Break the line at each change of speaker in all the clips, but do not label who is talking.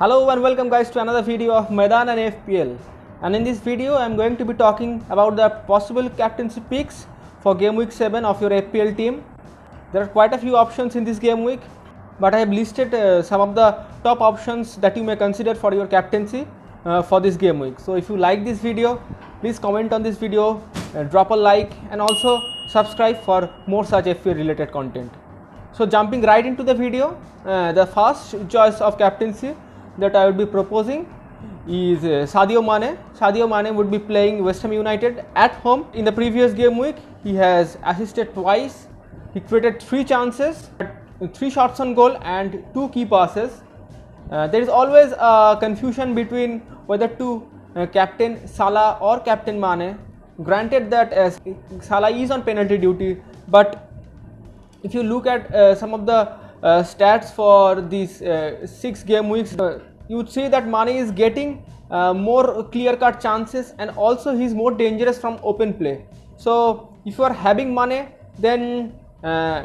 Hello and welcome guys to another video of Maidan and FPL, and in this video I am going to be talking about the possible captaincy picks for game week 7 of your FPL team. There are quite a few options in this game week, but I have listed some of the top options that you may consider for your captaincy for this game week. So if you like this video, please comment on this video, drop a like and also subscribe for more such FPL related content. So jumping right into the video, the first choice of captaincy that I would be proposing is Sadio Mane. Sadio Mane would be playing West Ham United at home. In the previous game week, he has assisted twice. He created 3 chances, 3 shots on goal and 2 key passes. There is always a confusion between whether to captain Salah or captain Mane. Granted that Salah is on penalty duty, but if you look at some of the stats for these 6 game weeks, you would see that Mane is getting more clear-cut chances and also he is more dangerous from open play. So if you are having Mane, then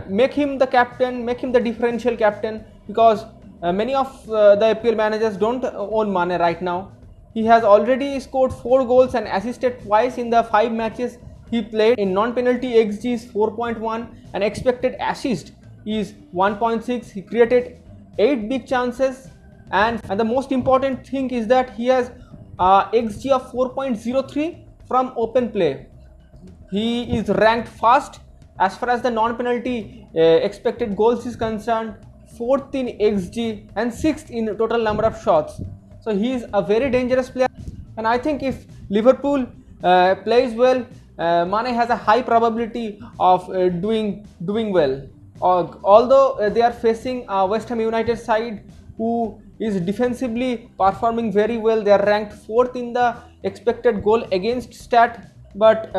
make him the captain, make him the differential captain, because many of the FPL managers don't own Mane right now. He has already scored 4 goals and assisted twice in the 5 matches he played. In non-penalty XG is 4.1 and expected assist is 1.6. He created 8 big chances, and the most important thing is that he has XG of 4.03 from open play. He is ranked first as far as the non-penalty expected goals is concerned, 4th in XG and 6th in total number of shots. So he is a very dangerous player, and I think if Liverpool plays well, Mane has a high probability of doing well. Although they are facing a West Ham United side who is defensively performing very well. They are ranked 4th in the expected goal against stat, but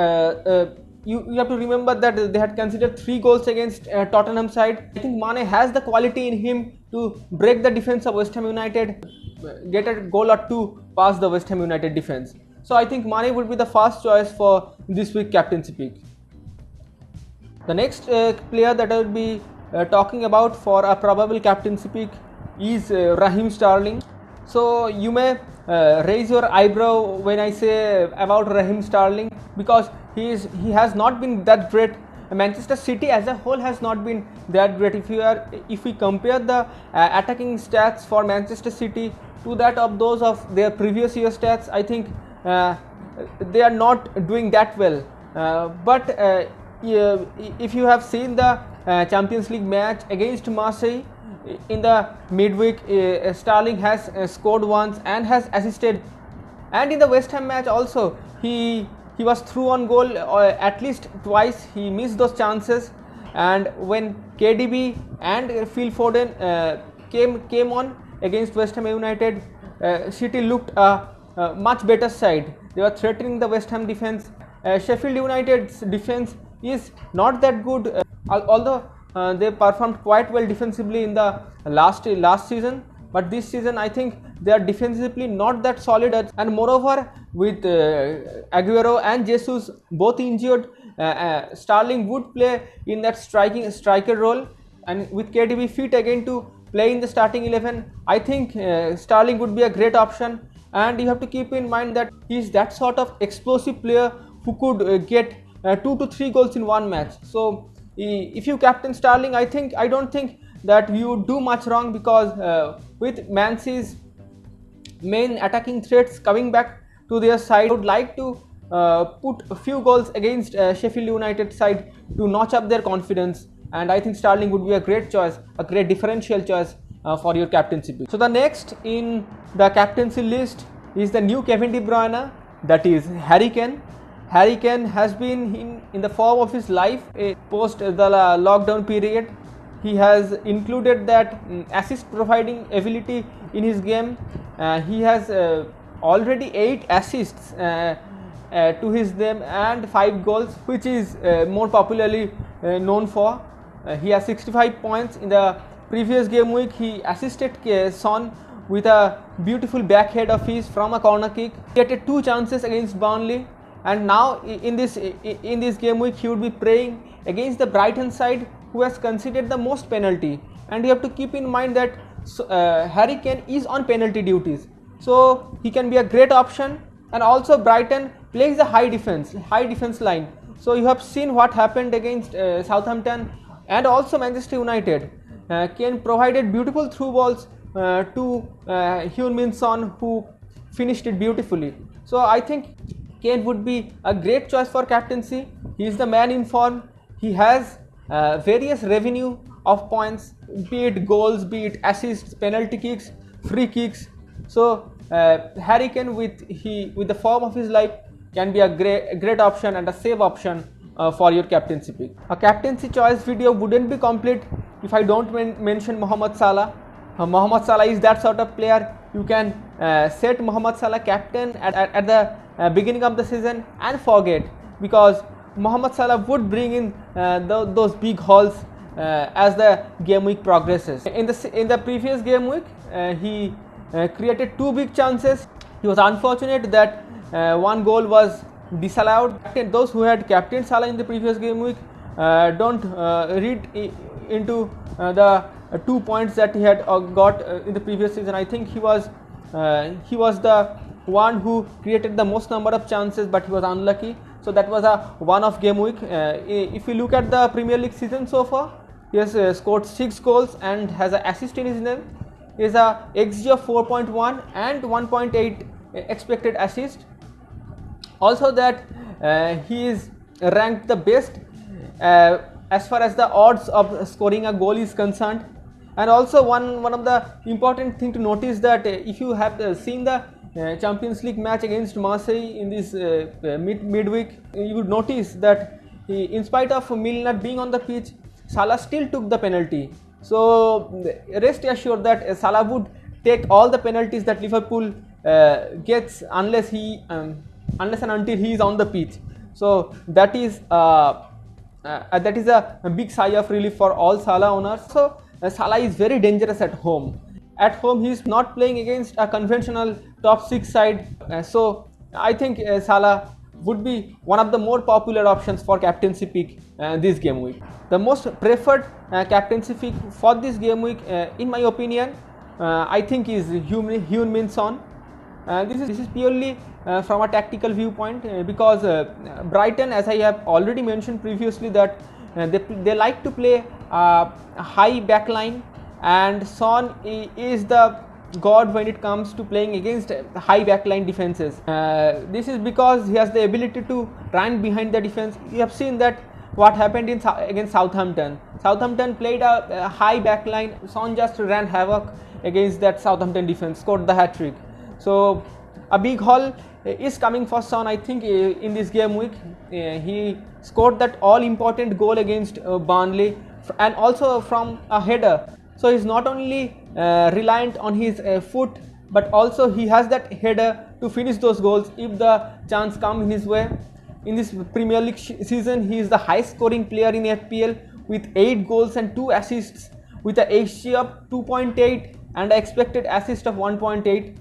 you have to remember that they had considered 3 goals against Tottenham side. I think Mane has the quality in him to break the defense of West Ham United, get a goal or 2 past the West Ham United defense. So I think Mane would be the first choice for this week captaincy pick. The next player that I would be talking about for a probable captaincy pick is Raheem Sterling. So you may raise your eyebrow when I say about Raheem Sterling, because he has not been that great. Manchester City as a whole has not been that great. If we compare the attacking stats for Manchester City to that of those of their previous year stats, I think they are not doing that well. But if you have seen the Champions League match against Marseille in the midweek, Sterling has scored once and has assisted, and in the West Ham match also he was through on goal at least twice. He missed those chances, and when KDB and Phil Foden came on against West Ham United, City looked a much better side. They were threatening the West Ham defense. Sheffield United's defense is not that good, although they performed quite well defensively in the last season, but this season I think they are defensively not that solid. And moreover, with Aguero and Jesus both injured, Sterling would play in that striker role, and with KDB fit again to play in the starting 11, I think Sterling would be a great option. And you have to keep in mind that he is that sort of explosive player who could get 2 to 3 goals in one match. So if you captain Sterling, I don't think that you do much wrong, because with Man City's main attacking threats coming back to their side, I would like to put a few goals against Sheffield United side to notch up their confidence, and I think Sterling would be a great choice, a great differential choice for your captaincy pick. So the next in the captaincy list is the new Kevin De Bruyne, that is Harry Kane. Harry Kane has been in the form of his life post the lockdown period. He has included that assist providing ability in his game. He has already 8 assists to his name and 5 goals, which is more popularly known for. He has 65 points. In the previous game week, he assisted Son with a beautiful backhead of his from a corner kick. He had 2 chances against Burnley, and now in this game week he would be playing against the Brighton side, who has conceded the most penalty. And you have to keep in mind that so, Harry Kane is on penalty duties, so he can be a great option. And also Brighton plays a high defense line. So you have seen what happened against Southampton and also Manchester United. Kane provided beautiful through balls to Heung-min Son, who finished it beautifully. So I think Kane would be a great choice for captaincy. He is the man in form. He has various revenue of points, be it goals, be it assists, penalty kicks, free kicks. So Harry Kane with the form of his life can be a great option and a safe option for your captaincy pick. A captaincy choice video wouldn't be complete if I don't mention Mohamed Salah. Mohamed Salah is that sort of player. You can set Mohamed Salah captain at the beginning of the season and forget, because Mohamed Salah would bring in those big hauls as the game week progresses. In the previous game week, he created 2 big chances. He was unfortunate that 1 goal was disallowed. Those who had captained Salah in the previous game week don't read into the 2 points that he had got in the previous season. I think he was the one who created the most number of chances, but he was unlucky. So that was a one-off game week. If you look at the Premier League season so far, he has scored 6 goals and has an assist in his name. He has a XG of 4.1 and 1.8 expected assist. Also that he is ranked the best as far as the odds of scoring a goal is concerned. And also one of the important thing to notice that if you have seen the Champions League match against Marseille in this midweek, you would notice that in spite of Milner being on the pitch, Salah still took the penalty. So rest assured that Salah would take all the penalties that Liverpool gets unless and until he is on the pitch. So that is a big sigh of relief for all Salah owners. So Salah is very dangerous at home. At home, he is not playing against a conventional top 6 side. So I think Salah would be one of the more popular options for captaincy pick this game week. The most preferred captaincy pick for this game week, in my opinion, I think is Heung-min Son. This is purely from a tactical viewpoint, because Brighton, as I have already mentioned previously, that they like to play a high backline, and Son is the god when it comes to playing against high backline defenses. This is because he has the ability to run behind the defense. You have seen that what happened against Southampton. Southampton played a high backline. Son just ran havoc against that Southampton defense, scored the hat-trick. So a big haul is coming for Son, I think, in this game week. He scored that all-important goal against Burnley, and also from a header. So he's not only reliant on his foot, but also he has that header to finish those goals if the chance comes in his way. In this Premier League season, he is the highest scoring player in FPL with 8 goals and 2 assists, with a XG of 2.8 and an expected assist of 1.8.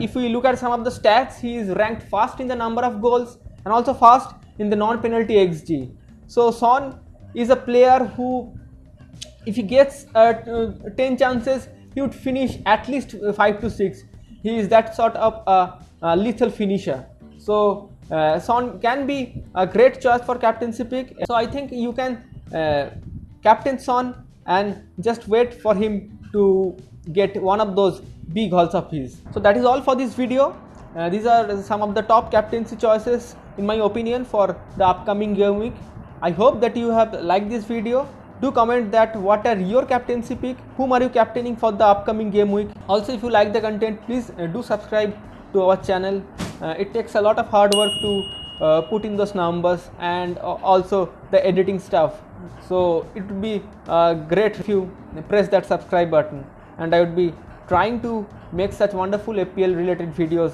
If we look at some of the stats, he is ranked first in the number of goals and also first in the non-penalty XG. So Son is a player who, if he gets 10 chances, he would finish at least 5 to 6. He is that sort of a lethal finisher. So Son can be a great choice for captaincy pick. So I think you can captain Son and just wait for him to get one of those big hauls of his. So that is all for this video. These are some of the top captaincy choices in my opinion for the upcoming game week. I hope that you have liked this video. Do comment that what are your captaincy pick, whom are you captaining for the upcoming game week. Also, if you like the content, please do subscribe to our channel. It takes a lot of hard work to put in those numbers and also the editing stuff. So it would be great if you press that subscribe button, and I would be trying to make such wonderful FPL related videos